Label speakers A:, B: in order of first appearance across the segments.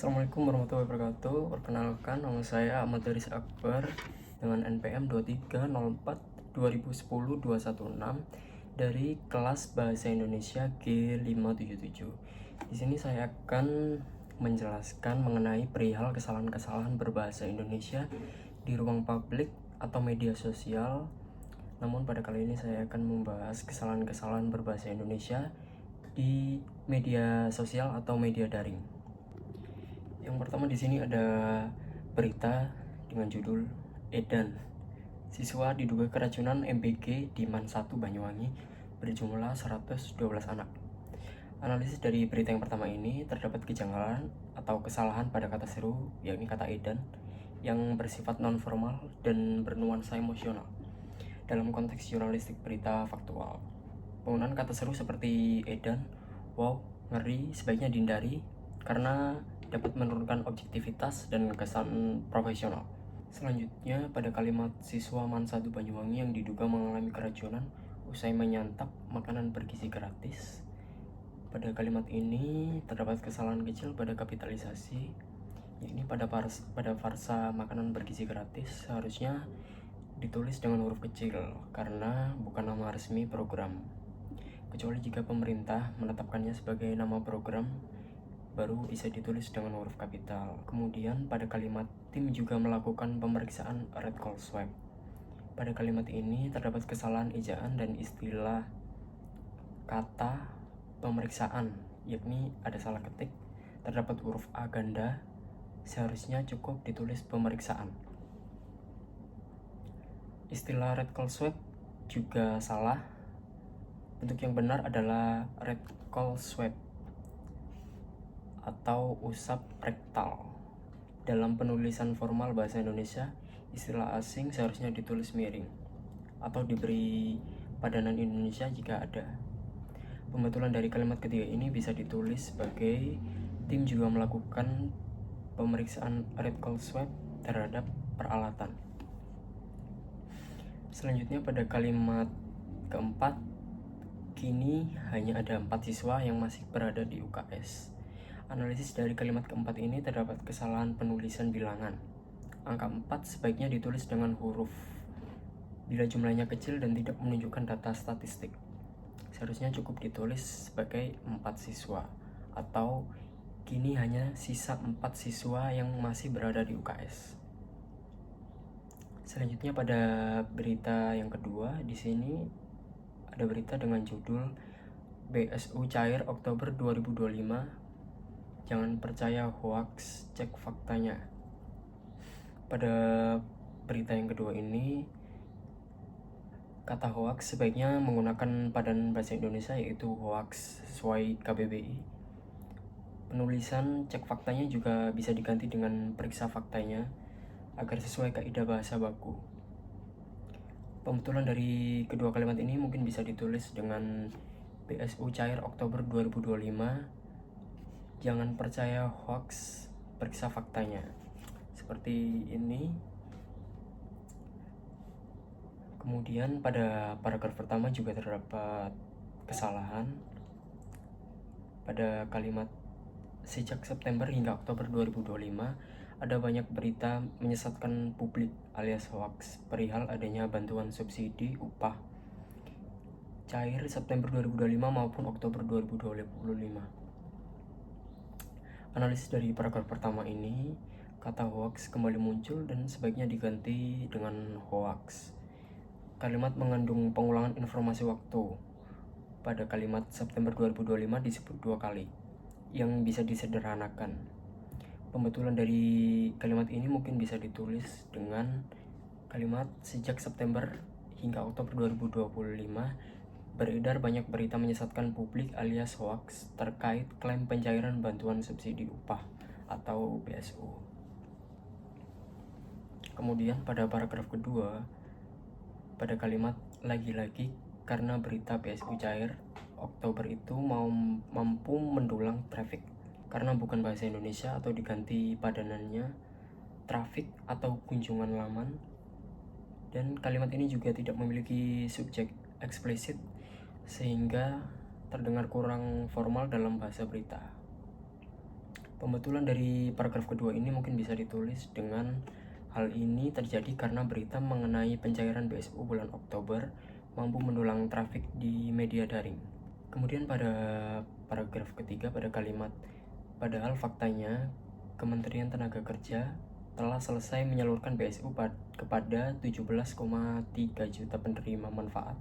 A: Assalamualaikum warahmatullahi wabarakatuh. Perkenalkan, nama saya Ahmad Daris Akbar dengan NPM 2304-2010-216 dari kelas Bahasa Indonesia G577. Di sini saya akan menjelaskan mengenai perihal kesalahan-kesalahan berbahasa Indonesia di ruang publik atau media sosial. Namun pada kali ini saya akan membahas kesalahan-kesalahan berbahasa Indonesia di media sosial atau media daring. Yang pertama di sini ada berita dengan judul Edan. Siswa diduga keracunan MBG di MAN 1 Banyuwangi berjumlah 112 anak. Analisis dari berita yang pertama ini terdapat kejanggalan atau kesalahan pada kata seru, yakni kata edan, yang bersifat non-formal dan bernuansa emosional. Dalam konteks jurnalistik berita faktual, penggunaan kata seru seperti edan, wow, ngeri sebaiknya dihindari karena dapat menurunkan objektivitas dan kesan profesional. Selanjutnya, pada kalimat siswa MAN 1 Banyuwangi yang diduga mengalami keracunan usai menyantap makanan bergizi gratis. Pada kalimat ini terdapat kesalahan kecil pada kapitalisasi, yakni pada farsa makanan bergizi gratis seharusnya ditulis dengan huruf kecil karena bukan nama resmi program, kecuali jika pemerintah menetapkannya sebagai nama program, baru bisa ditulis dengan huruf kapital. Kemudian pada kalimat tim juga melakukan pemeriksaan red call swab. Pada kalimat ini terdapat kesalahan ejaan dan istilah kata pemeriksaan, yakni ada salah ketik, terdapat huruf A ganda, seharusnya cukup ditulis pemeriksaan. Istilah red call swab juga salah. Bentuk yang benar adalah red call swab atau usap rektal. Dalam penulisan formal bahasa Indonesia, istilah asing seharusnya ditulis miring atau diberi padanan Indonesia jika ada. Pembetulan dari kalimat ketiga ini bisa ditulis sebagai tim juga melakukan pemeriksaan red call swab terhadap peralatan. Selanjutnya pada kalimat keempat, kini hanya ada 4 siswa yang masih berada di UKS. Analisis dari kalimat keempat ini terdapat kesalahan penulisan bilangan. Angka 4 sebaiknya ditulis dengan huruf bila jumlahnya kecil dan tidak menunjukkan data statistik. Seharusnya cukup ditulis sebagai 4 siswa atau kini hanya sisa 4 siswa yang masih berada di UKS. Selanjutnya pada berita yang kedua, di sini ada berita dengan judul BSU cair Oktober 2025. Jangan percaya hoax, cek faktanya. Pada berita yang kedua ini, kata hoax sebaiknya menggunakan padanan bahasa Indonesia yaitu hoax sesuai KBBI. Penulisan cek faktanya juga bisa diganti dengan periksa faktanya agar sesuai kaidah bahasa baku. Pembetulan dari kedua kalimat ini mungkin bisa ditulis dengan BSU cair Oktober 2025. Jangan percaya hoax, periksa faktanya. Seperti ini. Kemudian pada paragraf pertama juga terdapat kesalahan. Pada kalimat sejak September hingga Oktober 2025 ada banyak berita menyesatkan publik alias hoax perihal adanya bantuan subsidi upah cair September 2025 maupun Oktober 2025. Analisis dari paragraf pertama ini, kata hoax kembali muncul dan sebaiknya diganti dengan hoax. Kalimat mengandung pengulangan informasi waktu. Pada kalimat September 2025 disebut 2 kali, yang bisa disederhanakan. Pembetulan dari kalimat ini mungkin bisa ditulis dengan kalimat sejak September hingga Oktober 2025 beredar banyak berita menyesatkan publik alias hoax terkait klaim pencairan bantuan subsidi upah atau BSU. Kemudian pada paragraf kedua, pada kalimat lagi-lagi karena berita BSU cair Oktober itu mampu mendulang traffic karena bukan bahasa Indonesia atau diganti padanannya traffic atau kunjungan laman, dan kalimat ini juga tidak memiliki subjek eksplisit sehingga terdengar kurang formal dalam bahasa berita. Pembetulan dari paragraf kedua ini mungkin bisa ditulis dengan hal ini terjadi karena berita mengenai pencairan BSU bulan Oktober mampu mendulang trafik di media daring. Kemudian pada paragraf ketiga pada kalimat padahal faktanya Kementerian Tenaga Kerja telah selesai menyalurkan BSU kepada 17,3 juta penerima manfaat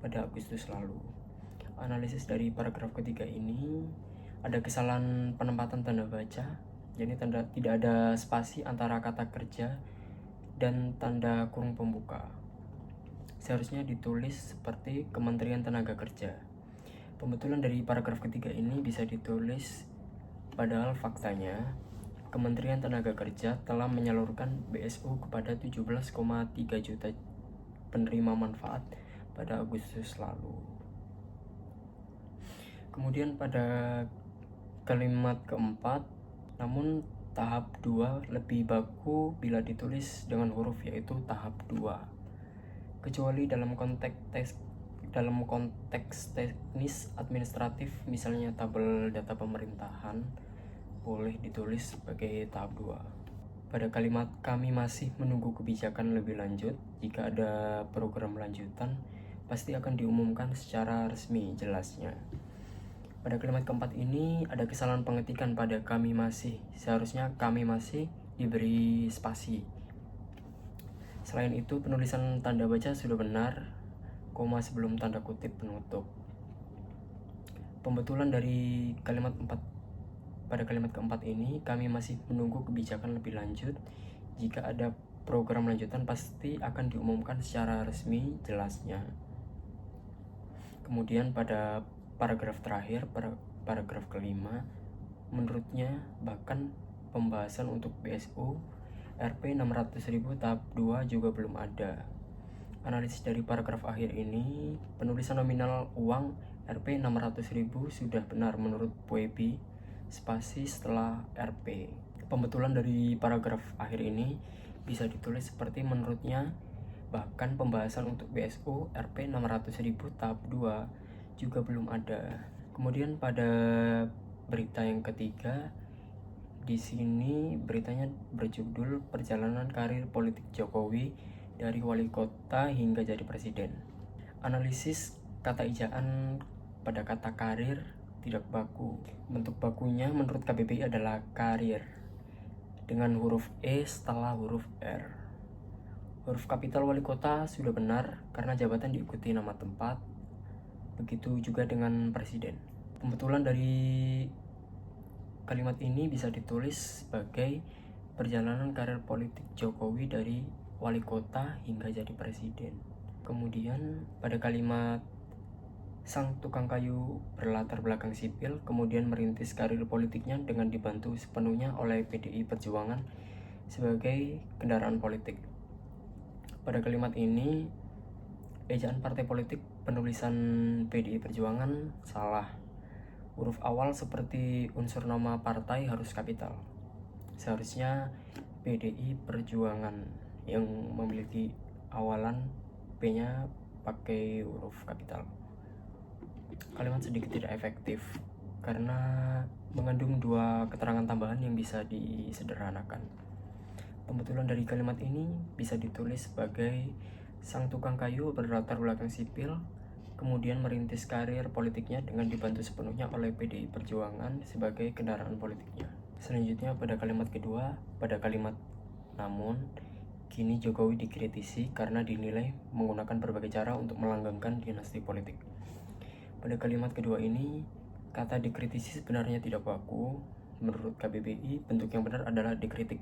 A: pada Agustus lalu. Analisis dari paragraf ketiga ini ada kesalahan penempatan tanda baca, jadi tidak ada spasi antara kata kerja dan tanda kurung pembuka. Seharusnya ditulis seperti Kementerian Tenaga Kerja. Pembetulan dari paragraf ketiga ini bisa ditulis padahal faktanya Kementerian Tenaga Kerja telah menyalurkan BSU kepada 17,3 juta penerima manfaat pada Agustus lalu. Kemudian pada kalimat keempat, namun tahap 2 lebih baku bila ditulis dengan huruf yaitu tahap 2. Kecuali dalam konteks teknis administratif, misalnya tabel data pemerintahan, boleh ditulis sebagai tahap 2. Pada kalimat kami masih menunggu kebijakan lebih lanjut, jika ada program lanjutan, pasti akan diumumkan secara resmi jelasnya. Pada kalimat keempat ini ada kesalahan pengetikan pada kami masih. Seharusnya kami masih diberi spasi. Selain itu penulisan tanda baca sudah benar, koma sebelum tanda kutip penutup. Pembetulan dari kalimat 4 pada kalimat keempat ini kami masih menunggu kebijakan lebih lanjut. Jika ada program lanjutan pasti akan diumumkan secara resmi jelasnya. Kemudian pada paragraf terakhir, paragraf kelima, menurutnya bahkan pembahasan untuk BSU Rp 600.000 tahap 2 juga belum ada. Analisis dari paragraf akhir ini, penulisan nominal uang Rp 600.000 sudah benar menurut Puebi, spasi setelah Rp. Pembetulan dari paragraf akhir ini bisa ditulis seperti menurutnya bahkan pembahasan untuk BSU Rp 600.000 tahap 2 juga belum ada. Kemudian pada berita yang ketiga, di sini beritanya berjudul Perjalanan Karir Politik Jokowi dari Wali Kota hingga jadi Presiden. Analisis kata ejaan pada kata karir tidak baku. Bentuk bakunya menurut KBBI adalah karir dengan huruf E setelah huruf R. Huruf kapital wali kota sudah benar karena jabatan diikuti nama tempat. Begitu juga dengan presiden. Pembetulan dari kalimat ini bisa ditulis sebagai perjalanan karir politik Jokowi dari wali kota hingga jadi presiden. Kemudian pada kalimat sang tukang kayu berlatar belakang sipil kemudian merintis karir politiknya dengan dibantu sepenuhnya oleh PDI Perjuangan sebagai kendaraan politik. Pada kalimat ini ejaan partai politik penulisan PDI Perjuangan salah. Huruf awal seperti unsur nama partai harus kapital. Seharusnya PDI Perjuangan yang memiliki awalan P-nya pakai huruf kapital. Kalimat sedikit tidak efektif karena mengandung dua keterangan tambahan yang bisa disederhanakan. Pembetulan dari kalimat ini bisa ditulis sebagai sang tukang kayu berlatar belakang sipil, kemudian merintis karir politiknya dengan dibantu sepenuhnya oleh PDI Perjuangan sebagai kendaraan politiknya. Selanjutnya pada kalimat kedua, pada kalimat namun, kini Jokowi dikritisi karena dinilai menggunakan berbagai cara untuk melanggengkan dinasti politik. Pada kalimat kedua ini, kata dikritisi sebenarnya tidak baku. Menurut KBBI, bentuk yang benar adalah dikritik.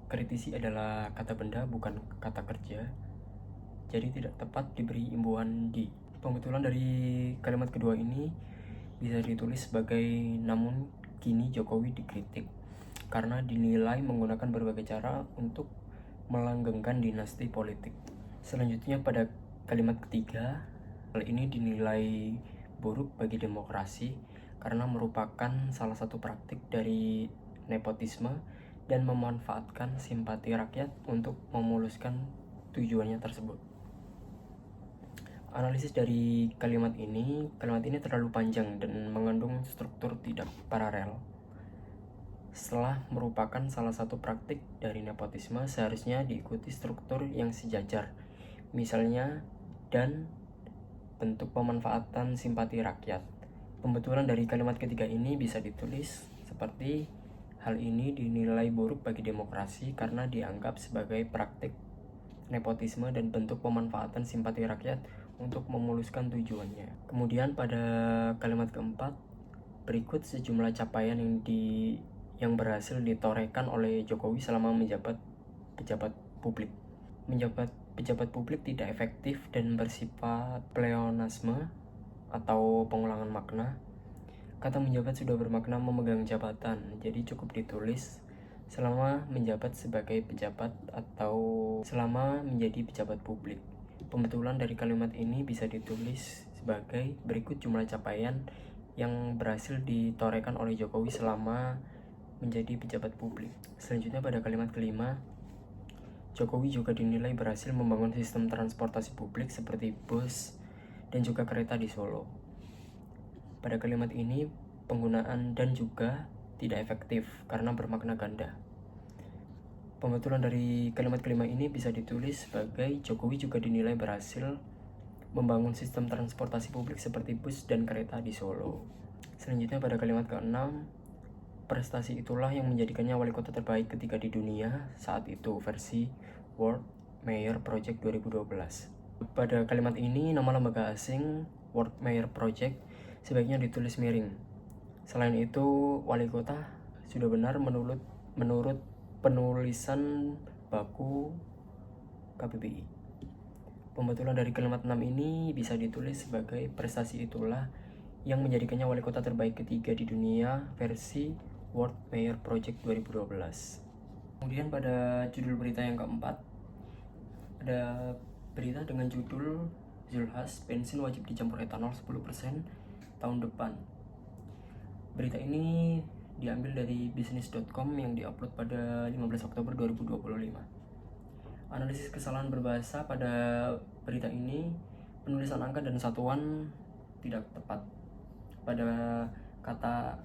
A: Kritisi adalah kata benda bukan kata kerja, jadi tidak tepat diberi imbuhan di. Pembetulan dari kalimat kedua ini bisa ditulis sebagai namun kini Jokowi dikritik karena dinilai menggunakan berbagai cara untuk melanggengkan dinasti politik. Selanjutnya pada kalimat ketiga, hal ini dinilai buruk bagi demokrasi karena merupakan salah satu praktik dari nepotisme dan memanfaatkan simpati rakyat untuk memuluskan tujuannya tersebut. Analisis dari kalimat ini terlalu panjang dan mengandung struktur tidak paralel. setelah merupakan salah satu praktik dari nepotisme seharusnya diikuti struktur yang sejajar, misalnya dan bentuk pemanfaatan simpati rakyat. Pembetulan dari kalimat ketiga ini bisa ditulis seperti, hal ini dinilai buruk bagi demokrasi karena dianggap sebagai praktik nepotisme dan bentuk pemanfaatan simpati rakyat untuk memuluskan tujuannya. Kemudian pada kalimat keempat, berikut sejumlah capaian yang berhasil ditorehkan oleh Jokowi selama menjabat pejabat publik. Menjabat pejabat publik tidak efektif dan bersifat pleonasme atau pengulangan makna. Kata menjabat sudah bermakna memegang jabatan, jadi cukup ditulis selama menjabat sebagai pejabat atau selama menjadi pejabat publik. Pembetulan dari kalimat ini bisa ditulis sebagai berikut jumlah capaian yang berhasil ditorehkan oleh Jokowi selama menjadi pejabat publik. Selanjutnya pada kalimat kelima, Jokowi juga dinilai berhasil membangun sistem transportasi publik seperti bus dan juga kereta di Solo. Pada kalimat ini, penggunaan dan juga tidak efektif karena bermakna ganda. Pembetulan dari kalimat kelima ini bisa ditulis sebagai Jokowi juga dinilai berhasil membangun sistem transportasi publik seperti bus dan kereta di Solo. Selanjutnya pada kalimat keenam, prestasi itulah yang menjadikannya wali kota terbaik ketiga di dunia saat itu versi World Mayor Project 2012. Pada kalimat ini, nama lembaga asing World Mayor Project sebaiknya ditulis miring. Selain itu, wali kota sudah benar menurut penulisan baku KBBI. Pembetulan dari kalimat 6 ini bisa ditulis sebagai prestasi itulah yang menjadikannya wali kota terbaik ketiga di dunia versi World Mayor Project 2012. Kemudian pada judul berita yang keempat, ada berita dengan judul Zulhas, bensin wajib dicampur etanol 10% tahun depan. Berita ini diambil dari bisnis.com yang diupload pada 15 Oktober 2025. Analisis kesalahan berbahasa pada berita ini, penulisan angka dan satuan tidak tepat. Pada kata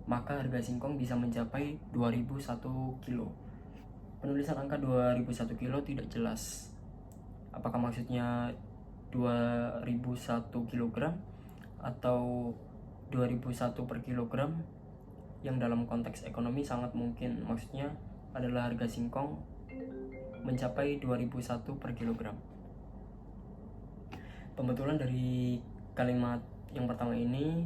A: maka harga singkong bisa mencapai 2001 kilo. Penulisan angka 2001 kilo tidak jelas. Apakah maksudnya 2001 kilogram atau 2001 per kilogram, yang dalam konteks ekonomi sangat mungkin maksudnya adalah harga singkong mencapai 2001 per kilogram. Pembetulan dari kalimat yang pertama ini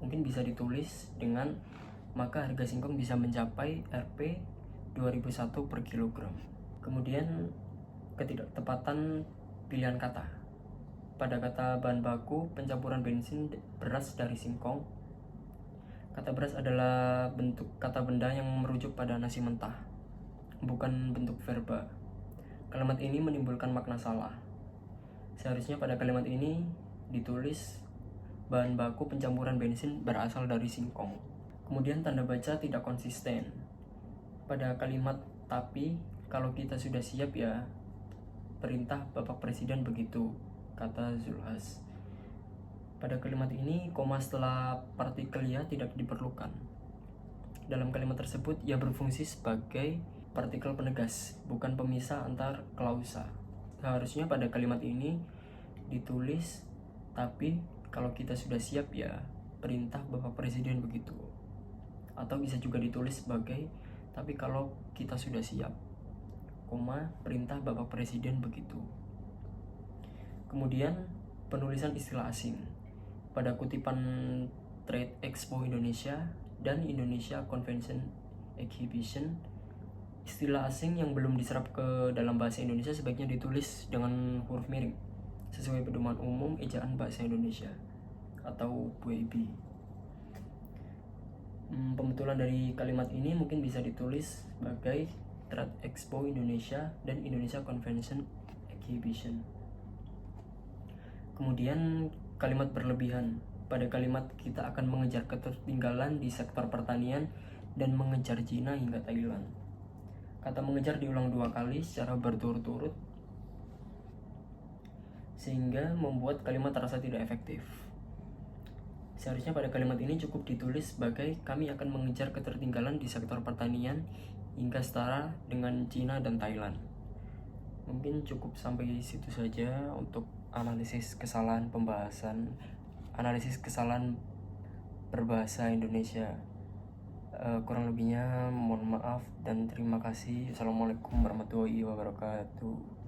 A: mungkin bisa ditulis dengan maka harga singkong bisa mencapai Rp 2001 per kilogram. Kemudian ketidaktepatan pilihan kata. Pada kata bahan baku pencampuran bensin beras dari singkong, kata beras adalah bentuk kata benda yang merujuk pada nasi mentah, bukan bentuk verba. Kalimat ini menimbulkan makna salah. Seharusnya pada kalimat ini ditulis bahan baku pencampuran bensin berasal dari singkong. Kemudian tanda baca tidak konsisten. Pada kalimat tapi kalau kita sudah siap ya perintah Bapak Presiden begitu, kata Zulhas. Pada kalimat ini koma setelah partikel ya tidak diperlukan. Dalam kalimat tersebut ia berfungsi sebagai partikel penegas, bukan pemisah antar klausa. Seharusnya pada kalimat ini ditulis tapi kalau kita sudah siap ya perintah Bapak Presiden begitu. Atau bisa juga ditulis sebagai tapi kalau kita sudah siap, koma perintah Bapak Presiden begitu. Kemudian penulisan istilah asing. Pada kutipan Trade Expo Indonesia dan Indonesia Convention Exhibition, istilah asing yang belum diserap ke dalam bahasa Indonesia sebaiknya ditulis dengan huruf miring sesuai pedoman umum ejaan bahasa Indonesia atau PUEB. Pembetulan dari kalimat ini mungkin bisa ditulis sebagai Trade Expo Indonesia dan Indonesia Convention Exhibition. Kemudian kalimat berlebihan. Pada kalimat kita akan mengejar ketertinggalan di sektor pertanian dan mengejar Cina hingga Thailand. Kata mengejar diulang 2 kali secara berturut-turut sehingga membuat kalimat terasa tidak efektif. Seharusnya pada kalimat ini cukup ditulis sebagai kami akan mengejar ketertinggalan di sektor pertanian hingga setara dengan Cina dan Thailand. Mungkin cukup sampai situ saja untuk analisis kesalahan berbahasa Indonesia. Kurang lebihnya mohon maaf dan terima kasih. Assalamualaikum warahmatullahi wabarakatuh.